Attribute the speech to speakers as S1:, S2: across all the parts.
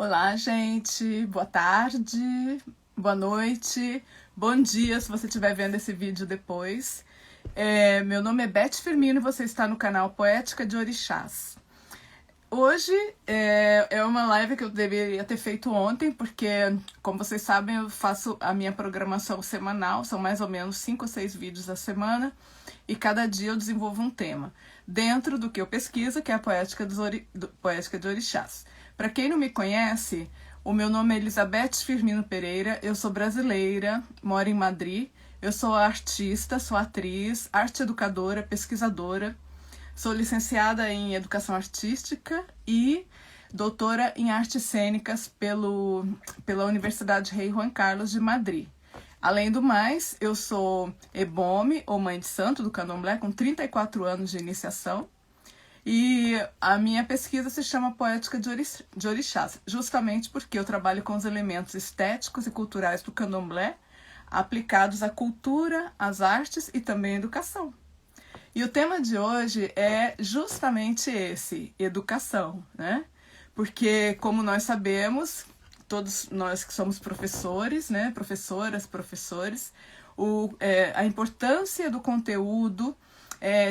S1: Olá, gente. Boa tarde, boa noite, bom dia se você estiver vendo esse vídeo depois. Meu nome é Beth Firmino e você está no canal Poética de Orixás. Hoje é uma live que eu deveria ter feito ontem, porque, como vocês sabem, eu faço a minha programação semanal, são mais ou menos 5 ou 6 vídeos a semana, e cada dia eu desenvolvo um tema, dentro do que eu pesquiso, que é a Poética de Orixás. Para quem não me conhece, o meu nome é Elizabeth Firmino Pereira, eu sou brasileira, moro em Madrid, eu sou artista, sou atriz, arte educadora, pesquisadora, sou licenciada em Educação Artística e doutora em Artes Cênicas pela Universidade Rei Juan Carlos de Madrid. Além do mais, eu sou ebome, ou mãe de santo do candomblé, com 34 anos de iniciação. E a minha pesquisa se chama Poética de Orixás, justamente porque eu trabalho com os elementos estéticos e culturais do candomblé, aplicados à cultura, às artes e também à educação. E o tema de hoje é justamente esse, educação, né? Porque, como nós sabemos, todos nós que somos professores, né? Professoras, professores, a importância do conteúdo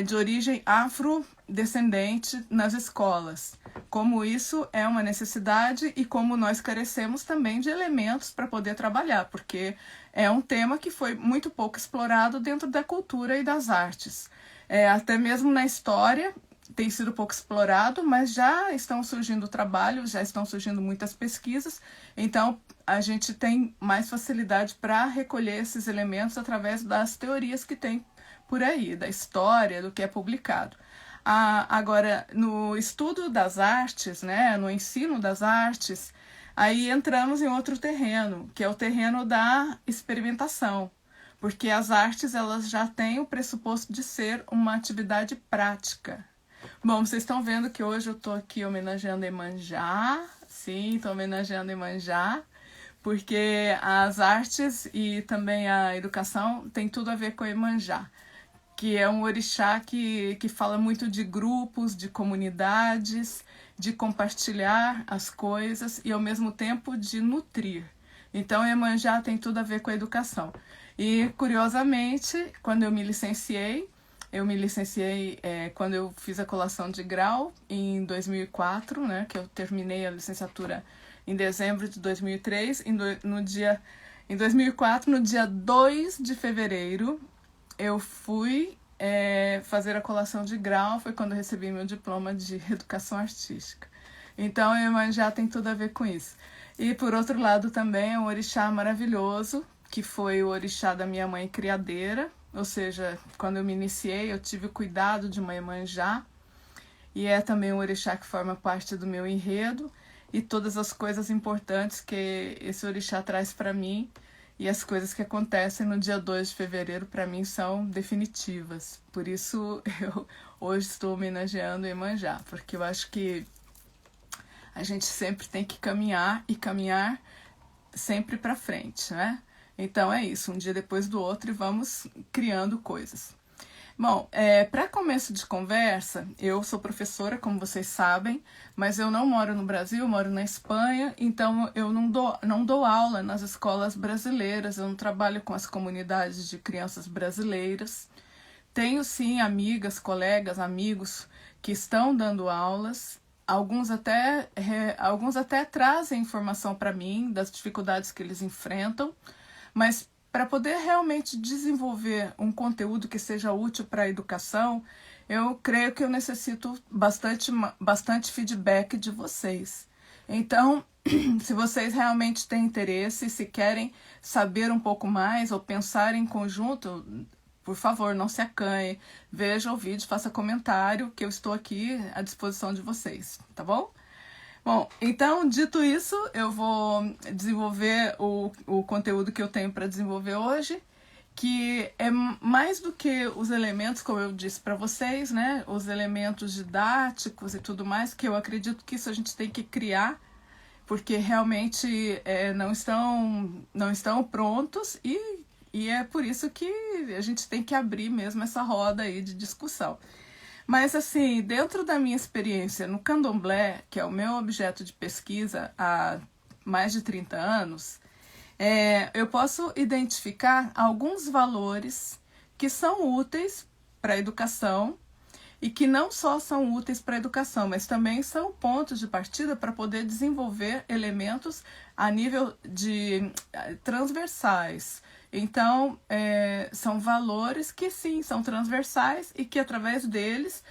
S1: de origem afrodescendente nas escolas. Como isso é uma necessidade e como nós carecemos também de elementos para poder trabalhar, porque é um tema que foi muito pouco explorado dentro da cultura e das artes. Até mesmo na história tem sido pouco explorado, mas já estão surgindo trabalhos, já estão surgindo muitas pesquisas, então a gente tem mais facilidade para recolher esses elementos através das teorias que tem por aí, da história, do que é publicado. Agora, no estudo das artes, né, no ensino das artes, aí entramos em outro terreno, que é o terreno da experimentação, porque as artes elas já têm o pressuposto de ser uma atividade prática. Bom, vocês estão vendo que hoje eu estou aqui homenageando Iemanjá, sim, estou homenageando Iemanjá, porque as artes e também a educação tem tudo a ver com Iemanjá, que é um orixá que fala muito de grupos, de comunidades, de compartilhar as coisas e, ao mesmo tempo, de nutrir. Então, Iemanjá tem tudo a ver com a educação. E, curiosamente, quando eu me licenciei quando eu fiz a colação de grau em 2004, né, que eu terminei a licenciatura em dezembro de 2003. Em 2004, no dia 2 de fevereiro, eu fui fazer a colação de grau, foi quando eu recebi meu diploma de Educação Artística. Então, Iemanjá tem tudo a ver com isso. E, por outro lado, também é um orixá maravilhoso, que foi o orixá da minha mãe criadeira, ou seja, quando eu me iniciei, eu tive o cuidado de uma Iemanjá, e é também um orixá que forma parte do meu enredo, e todas as coisas importantes que esse orixá traz para mim, e as coisas que acontecem no dia 2 de fevereiro, para mim, são definitivas. Por isso, eu hoje estou homenageando Iemanjá, porque eu acho que a gente sempre tem que caminhar e caminhar sempre para frente, né? Então é isso, um dia depois do outro e vamos criando coisas. Bom, para começo de conversa, eu sou professora, como vocês sabem, mas eu não moro no Brasil, eu moro na Espanha, então eu não dou aula nas escolas brasileiras, eu não trabalho com as comunidades de crianças brasileiras. Tenho sim amigas, colegas, amigos que estão dando aulas, alguns até trazem informação para mim das dificuldades que eles enfrentam, mas para poder realmente desenvolver um conteúdo que seja útil para a educação, eu creio que eu necessito bastante feedback de vocês. Então, se vocês realmente têm interesse, se querem saber um pouco mais ou pensar em conjunto, por favor, não se acanhe, veja o vídeo, faça comentário, que eu estou aqui à disposição de vocês, tá bom? Bom, então, dito isso, eu vou desenvolver o conteúdo que eu tenho para desenvolver hoje, que é mais do que os elementos, como eu disse para vocês, né, os elementos didáticos e tudo mais, que eu acredito que isso a gente tem que criar, porque realmente não estão prontos e é por isso que a gente tem que abrir mesmo essa roda aí de discussão. Mas assim, dentro da minha experiência no candomblé, que é o meu objeto de pesquisa há mais de 30 anos, eu posso identificar alguns valores que são úteis para a educação e que não só são úteis para a educação, mas também são pontos de partida para poder desenvolver elementos a nível de transversais. Então, são valores que sim, são transversais e que através deles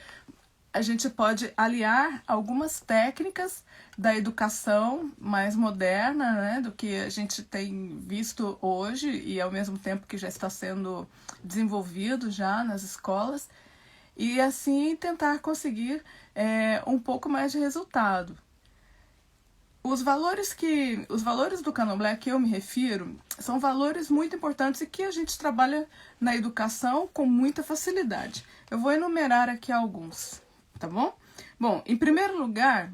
S1: a gente pode aliar algumas técnicas da educação mais moderna, né, do que a gente tem visto hoje e ao mesmo tempo que já está sendo desenvolvido já nas escolas, e assim tentar conseguir um pouco mais de resultado. Os valores do candomblé que eu me refiro são valores muito importantes e que a gente trabalha na educação com muita facilidade. Eu vou enumerar aqui alguns, tá bom? Bom, em primeiro lugar,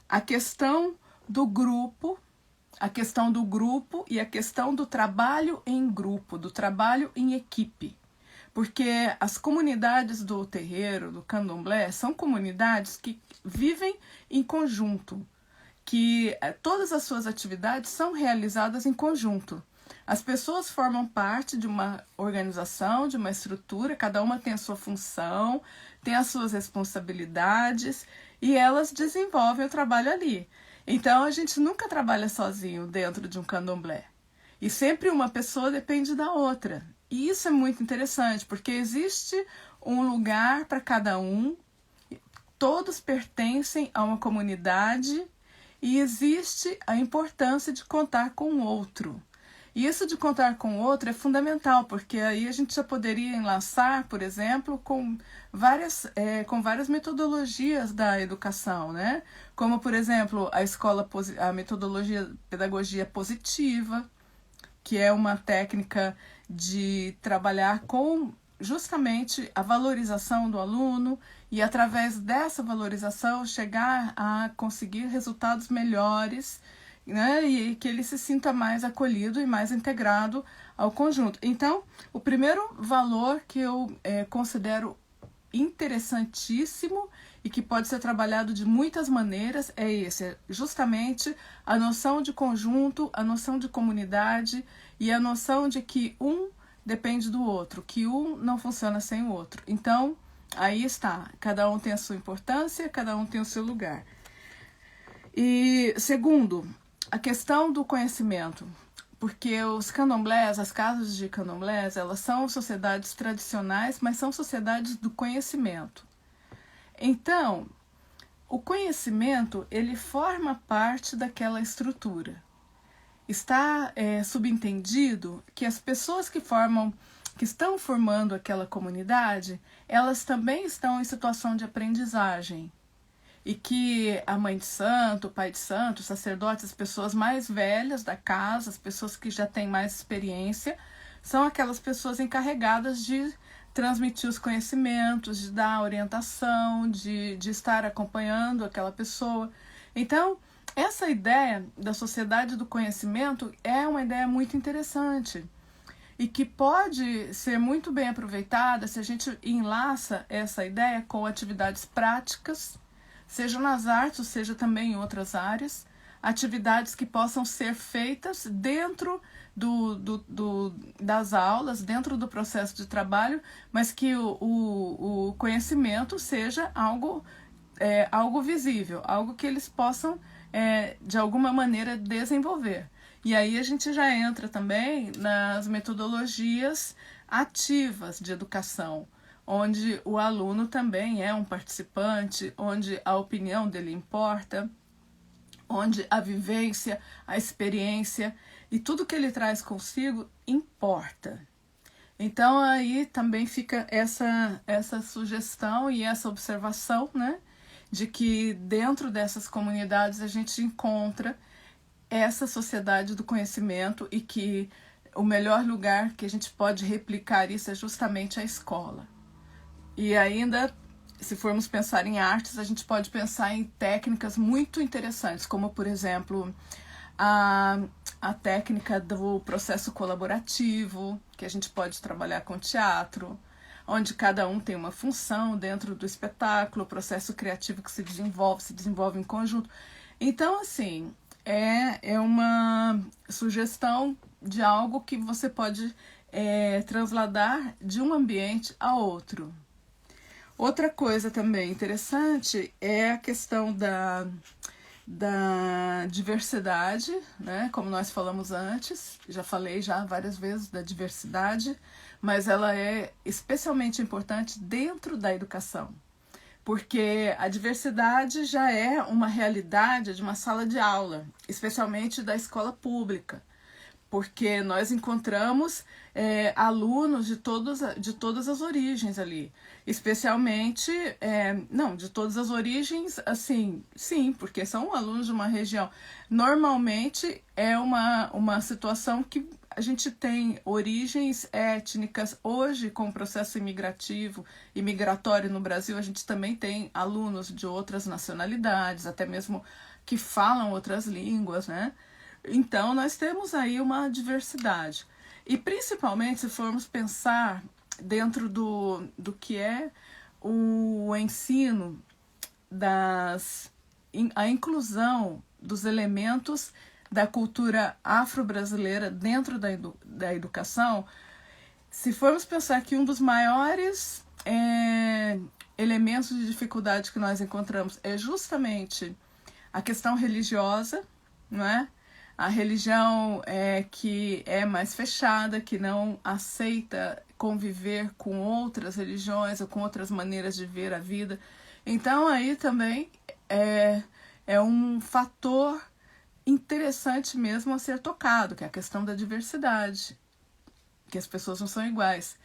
S1: a questão do grupo e a questão do trabalho em grupo, do trabalho em equipe. Porque as comunidades do terreiro, do candomblé, são comunidades que vivem em conjunto, que todas as suas atividades são realizadas em conjunto. As pessoas formam parte de uma organização, de uma estrutura, cada uma tem a sua função, tem as suas responsabilidades e elas desenvolvem o trabalho ali. Então a gente nunca trabalha sozinho dentro de um candomblé. E sempre uma pessoa depende da outra. E isso é muito interessante, porque existe um lugar para cada um, todos pertencem a uma comunidade e existe a importância de contar com o outro. E isso de contar com o outro é fundamental, porque aí a gente já poderia enlaçar, por exemplo, com várias metodologias da educação, né? Como, por exemplo, a metodologia pedagogia positiva, que é uma técnica de trabalhar com justamente a valorização do aluno e através dessa valorização chegar a conseguir resultados melhores, né, e que ele se sinta mais acolhido e mais integrado ao conjunto. Então, o primeiro valor que eu considero interessantíssimo e que pode ser trabalhado de muitas maneiras é esse, justamente a noção de conjunto, a noção de comunidade e a noção de que um depende do outro, que um não funciona sem o outro. Então, aí está, cada um tem a sua importância, cada um tem o seu lugar. E segundo, a questão do conhecimento, porque os candomblés, as casas de candomblés, elas são sociedades tradicionais, mas são sociedades do conhecimento. Então, o conhecimento, ele forma parte daquela estrutura. Está subentendido que as pessoas que estão formando aquela comunidade, elas também estão em situação de aprendizagem. E que a mãe de santo, o pai de santo, os sacerdotes, as pessoas mais velhas da casa, as pessoas que já têm mais experiência, são aquelas pessoas encarregadas de transmitir os conhecimentos, de dar orientação, de estar acompanhando aquela pessoa. Então, essa ideia da sociedade do conhecimento é uma ideia muito interessante e que pode ser muito bem aproveitada se a gente enlaça essa ideia com atividades práticas, seja nas artes, seja também em outras áreas, atividades que possam ser feitas dentro das aulas, dentro do processo de trabalho, mas que o conhecimento seja algo visível, algo que eles possam, de alguma maneira, desenvolver. E aí a gente já entra também nas metodologias ativas de educação, onde o aluno também é um participante, onde a opinião dele importa, onde a vivência, a experiência e tudo que ele traz consigo importa. Então aí também fica essa sugestão e essa observação, né, de que dentro dessas comunidades a gente encontra essa sociedade do conhecimento e que o melhor lugar que a gente pode replicar isso é justamente a escola. E ainda, se formos pensar em artes, a gente pode pensar em técnicas muito interessantes, como, por exemplo, a técnica do processo colaborativo, que a gente pode trabalhar com teatro, onde cada um tem uma função dentro do espetáculo, o processo criativo que se desenvolve em conjunto. Então, assim, é uma sugestão de algo que você pode transladar de um ambiente a outro. Outra coisa também interessante é a questão da diversidade, né? Como nós falamos antes, já falei várias vezes da diversidade, mas ela é especialmente importante dentro da educação, porque a diversidade já é uma realidade de uma sala de aula, especialmente da escola pública, porque nós encontramos alunos de todas as origens ali, especialmente, não, de todas as origens, assim, sim, porque são alunos de uma região. Normalmente é uma situação que a gente tem origens étnicas. Hoje, com o processo imigratório no Brasil, a gente também tem alunos de outras nacionalidades, até mesmo que falam outras línguas, né? Então, nós temos aí uma diversidade. E, principalmente, se formos pensar dentro do que é o ensino, a inclusão dos elementos da cultura afro-brasileira dentro da educação, se formos pensar que um dos maiores elementos de dificuldade que nós encontramos é justamente a questão religiosa, não é? A religião que é mais fechada, que não aceita conviver com outras religiões ou com outras maneiras de ver a vida. Então, aí também é um fator interessante mesmo a ser tocado, que é a questão da diversidade, que as pessoas não são iguais.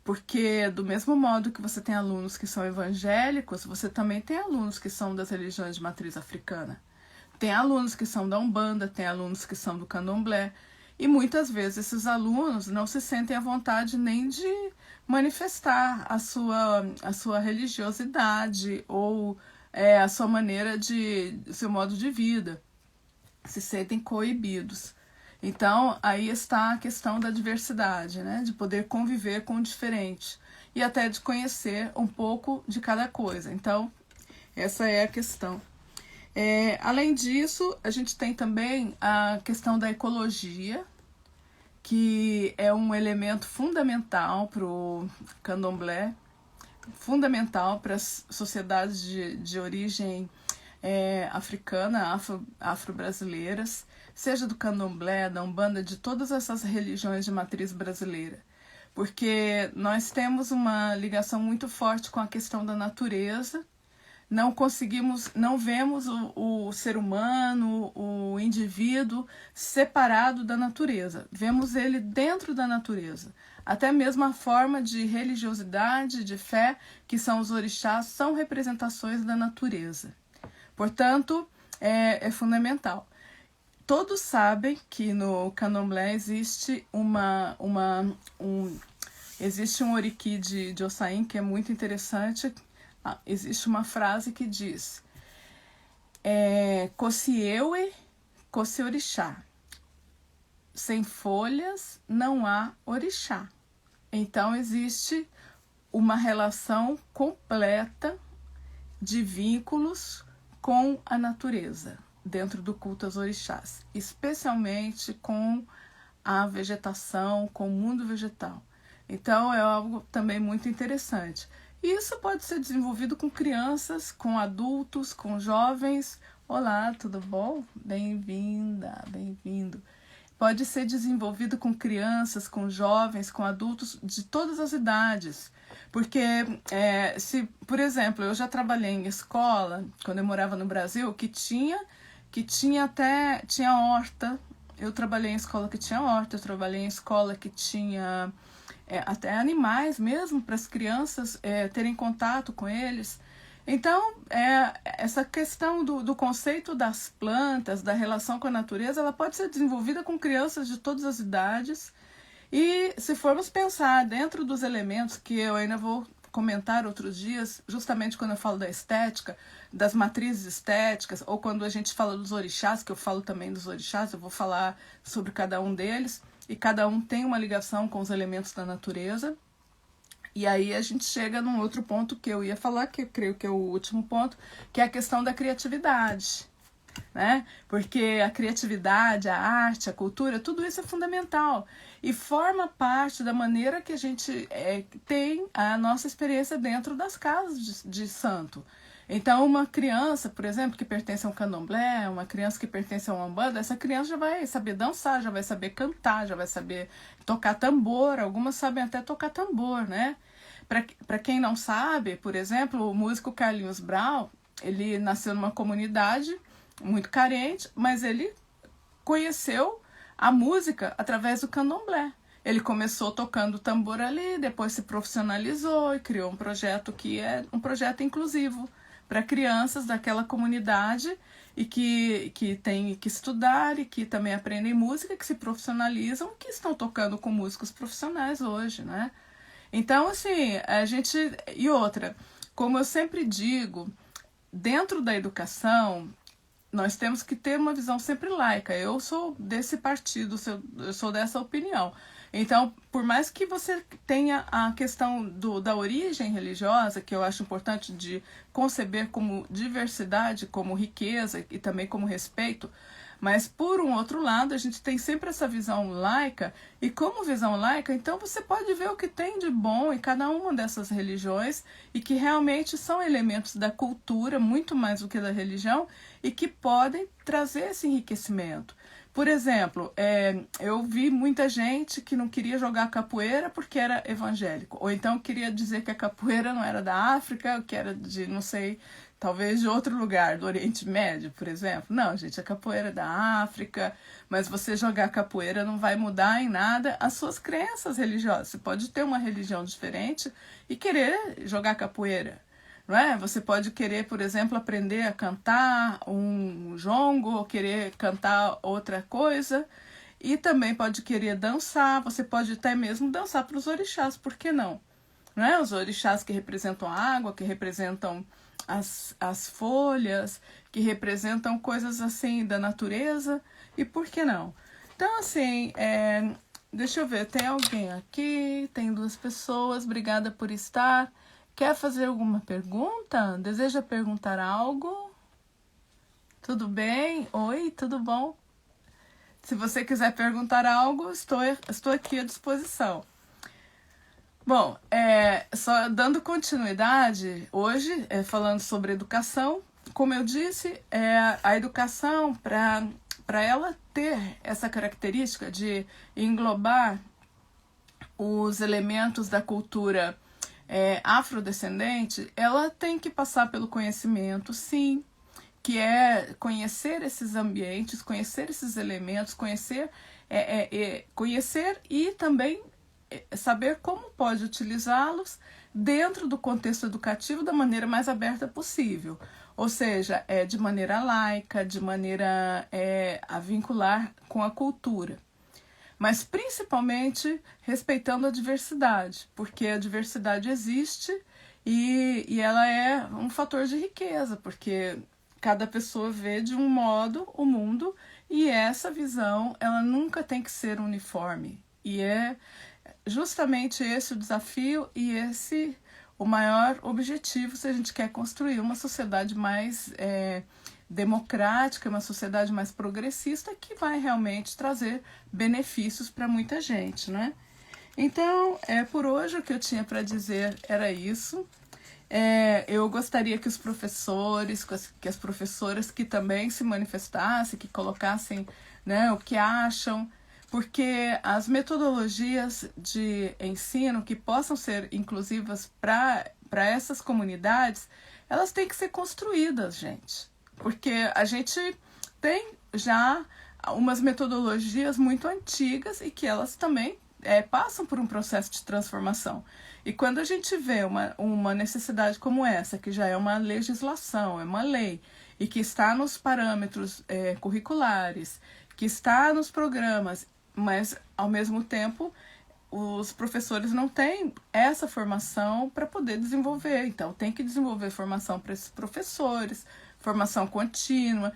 S1: Porque, do mesmo modo que você tem alunos que são evangélicos, você também tem alunos que são das religiões de matriz africana. Tem alunos que são da Umbanda, tem alunos que são do Candomblé, e muitas vezes esses alunos não se sentem à vontade nem de manifestar a sua religiosidade ou a sua maneira o seu modo de vida. Se sentem coibidos. Então, aí está a questão da diversidade, né? De poder conviver com o diferente e até de conhecer um pouco de cada coisa. Então, essa é a questão. Além disso, a gente tem também a questão da ecologia, que é um elemento fundamental para o candomblé, fundamental para as sociedades de origem africana, afro-brasileiras, seja do candomblé, da umbanda, de todas essas religiões de matriz brasileira. Porque nós temos uma ligação muito forte com a questão da natureza. Não vemos o ser humano, o indivíduo separado da natureza. Vemos ele dentro da natureza. Até mesmo a forma de religiosidade, de fé, que são os orixás, são representações da natureza. Portanto, é fundamental. Todos sabem que no candomblé existe existe um oriki de Ossain que é muito interessante. Existe uma frase que diz: Kosiewe, Kosi orixá. Sem folhas não há orixá. Então existe uma relação completa de vínculos com a natureza dentro do culto aos orixás, especialmente com a vegetação, com o mundo vegetal. Então é algo também muito interessante. E isso pode ser desenvolvido com crianças, com adultos, com jovens. Olá, tudo bom? Bem-vinda, bem-vindo. Pode ser desenvolvido com crianças, com jovens, com adultos de todas as idades. Porque, por exemplo, eu já trabalhei em escola, quando eu morava no Brasil, que tinha horta. Eu trabalhei em escola que tinha horta, eu trabalhei em escola que tinha até animais mesmo, para as crianças terem contato com eles. Então, essa questão do conceito das plantas, da relação com a natureza, ela pode ser desenvolvida com crianças de todas as idades. E se formos pensar dentro dos elementos que eu ainda vou comentar outros dias, justamente quando eu falo da estética, das matrizes estéticas, ou quando a gente fala dos orixás, que eu falo também dos orixás, eu vou falar sobre cada um deles, e cada um tem uma ligação com os elementos da natureza. E aí a gente chega num outro ponto que eu ia falar, que eu creio que é o último ponto, que é a questão da criatividade, né? Porque a criatividade, a arte, a cultura, tudo isso é fundamental e forma parte da maneira que a gente tem a nossa experiência dentro das casas de santo. Então, uma criança, por exemplo, que pertence a um candomblé, uma criança que pertence a uma umbanda, essa criança já vai saber dançar, já vai saber cantar, já vai saber tocar tambor, algumas sabem até tocar tambor, né? Para quem não sabe, por exemplo, o músico Carlinhos Brau, ele nasceu numa comunidade muito carente, mas ele conheceu a música através do candomblé. Ele começou tocando tambor ali, depois se profissionalizou e criou um projeto que é um projeto inclusivo para crianças daquela comunidade e que tem que estudar e que também aprendem música, que se profissionalizam, que estão tocando com músicos profissionais hoje, né? Então, assim, a gente... E outra, como eu sempre digo, dentro da educação, nós temos que ter uma visão sempre laica. Eu sou desse partido, eu sou dessa opinião. Então, por mais que você tenha a questão da origem religiosa, que eu acho importante de conceber como diversidade, como riqueza e também como respeito, mas por um outro lado, a gente tem sempre essa visão laica, e como visão laica, então você pode ver o que tem de bom em cada uma dessas religiões, e que realmente são elementos da cultura, muito mais do que da religião, e que podem trazer esse enriquecimento. Por exemplo, eu vi muita gente que não queria jogar capoeira porque era evangélico, ou então queria dizer que a capoeira não era da África, que era de, não sei, talvez de outro lugar, do Oriente Médio, por exemplo. Não, gente, a capoeira é da África, mas você jogar capoeira não vai mudar em nada as suas crenças religiosas. Você pode ter uma religião diferente e querer jogar capoeira. Não é? Você pode querer, por exemplo, aprender a cantar um jongo ou querer cantar outra coisa, e também pode querer dançar. Você pode até mesmo dançar para os orixás, por que não? Não é? Os orixás que representam a água, que representam as folhas, que representam coisas assim da natureza, e por que não? Então, assim, deixa eu ver, tem alguém aqui, tem 2 pessoas, obrigada por estar. Quer fazer alguma pergunta? Deseja perguntar algo? Tudo bem? Oi, tudo bom? Se você quiser perguntar algo, estou aqui à disposição. Bom, só dando continuidade, hoje, falando sobre educação, como eu disse, a educação, para ela ter essa característica de englobar os elementos da cultura afrodescendente, ela tem que passar pelo conhecimento, sim, que é conhecer esses ambientes, conhecer esses elementos, conhecer e também saber como pode utilizá-los dentro do contexto educativo da maneira mais aberta possível. Ou seja, de maneira laica, de maneira a vincular com a cultura. Mas principalmente respeitando a diversidade, porque a diversidade existe e ela é um fator de riqueza, porque cada pessoa vê de um modo o mundo, e essa visão ela nunca tem que ser uniforme. E é justamente esse o desafio e esse o maior objetivo se a gente quer construir uma sociedade mais democrática, uma sociedade mais progressista, que vai realmente trazer benefícios para muita gente, né? Então, por hoje o que eu tinha para dizer era isso. Eu gostaria que os professores, que as professoras que também se manifestassem, que colocassem, né, o que acham, porque as metodologias de ensino que possam ser inclusivas para essas comunidades, elas têm que ser construídas, gente. Porque a gente tem já umas metodologias muito antigas e que elas também passam por um processo de transformação. E quando a gente vê uma necessidade como essa, que já é uma legislação, é uma lei, e que está nos parâmetros curriculares, que está nos programas, mas, ao mesmo tempo, os professores não têm essa formação para poder desenvolver. Então, tem que desenvolver formação para esses professores, formação contínua,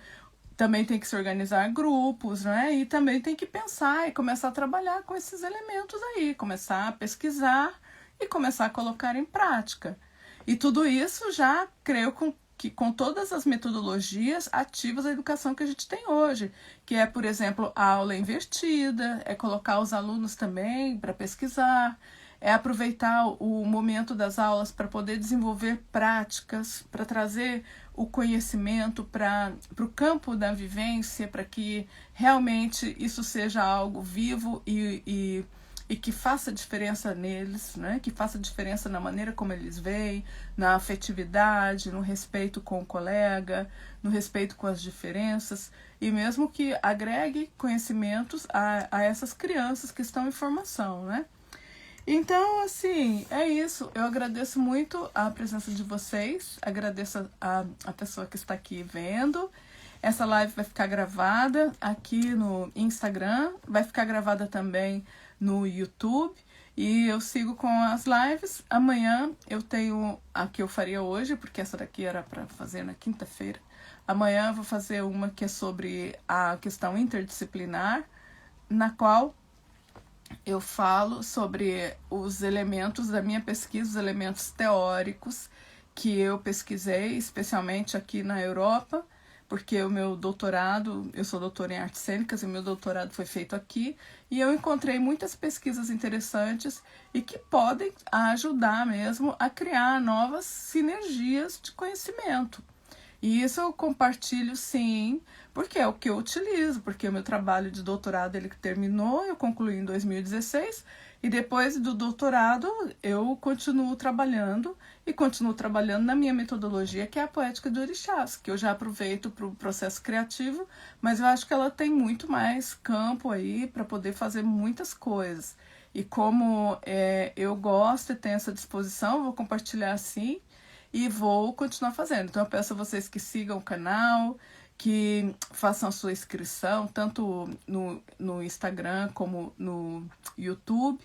S1: também tem que se organizar grupos, né? E também tem que pensar e começar a trabalhar com esses elementos aí, começar a pesquisar e começar a colocar em prática. E tudo isso já creio que com todas as metodologias ativas da educação que a gente tem hoje, que é, por exemplo, a aula invertida, é colocar os alunos também para pesquisar, é aproveitar o momento das aulas para poder desenvolver práticas, para trazer o conhecimento para o campo da vivência, para que realmente isso seja algo vivo e que faça diferença neles, né? Que faça diferença na maneira como eles veem, na afetividade, no respeito com o colega, no respeito com as diferenças, e mesmo que agregue conhecimentos a essas crianças que estão em formação, né? Então, assim, é isso. Eu agradeço muito a presença de vocês, agradeço a pessoa que está aqui vendo. Essa live vai ficar gravada aqui no Instagram, vai ficar gravada também no YouTube, e eu sigo com as lives. Amanhã eu tenho a que eu faria hoje, porque essa daqui era para fazer na quinta-feira. Amanhã eu vou fazer uma que é sobre a questão interdisciplinar, na qual eu falo sobre os elementos da minha pesquisa, os elementos teóricos que eu pesquisei, especialmente aqui na Europa, porque o meu doutorado, eu sou doutora em artes cênicas e o meu doutorado foi feito aqui, e eu encontrei muitas pesquisas interessantes e que podem ajudar mesmo a criar novas sinergias de conhecimento. E isso eu compartilho sim, porque é o que eu utilizo, porque o meu trabalho de doutorado ele terminou, eu concluí em 2016, e depois do doutorado eu continuo trabalhando na minha metodologia, que é a poética de orixás, que eu já aproveito para o processo criativo, mas eu acho que ela tem muito mais campo aí para poder fazer muitas coisas. E como eu gosto e tenho essa disposição, vou compartilhar sim, e vou continuar fazendo. Então eu peço a vocês que sigam o canal, que façam a sua inscrição, tanto no Instagram como no YouTube.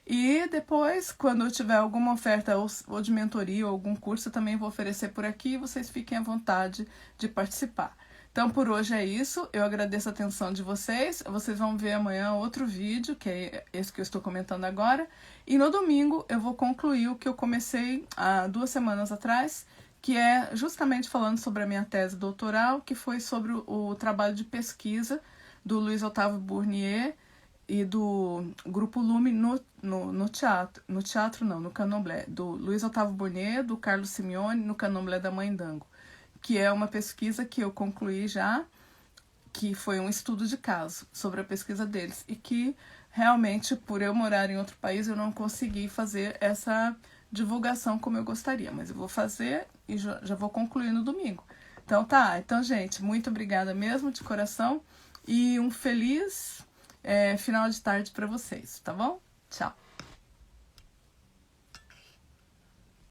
S1: E depois, quando eu tiver alguma oferta ou de mentoria ou algum curso, eu também vou oferecer por aqui, e vocês fiquem à vontade de participar. Então, por hoje é isso. Eu agradeço a atenção de vocês. Vocês vão ver amanhã outro vídeo, que é esse que eu estou comentando agora. E no domingo eu vou concluir o que eu comecei há 2 semanas atrás, que é justamente falando sobre a minha tese doutoral, que foi sobre o trabalho de pesquisa do Luiz Otávio Bournier e do Grupo Lume no teatro. No teatro não, no candomblé. Do Luiz Otávio Bournier, do Carlos Simeone, no candomblé da Mãe Dango, que é uma pesquisa que eu concluí já, que foi um estudo de caso sobre a pesquisa deles, e que realmente, por eu morar em outro país, eu não consegui fazer essa divulgação como eu gostaria, mas eu vou fazer e já vou concluir no domingo. Então então gente, muito obrigada mesmo, de coração, e um feliz final de tarde para vocês, tá bom? Tchau!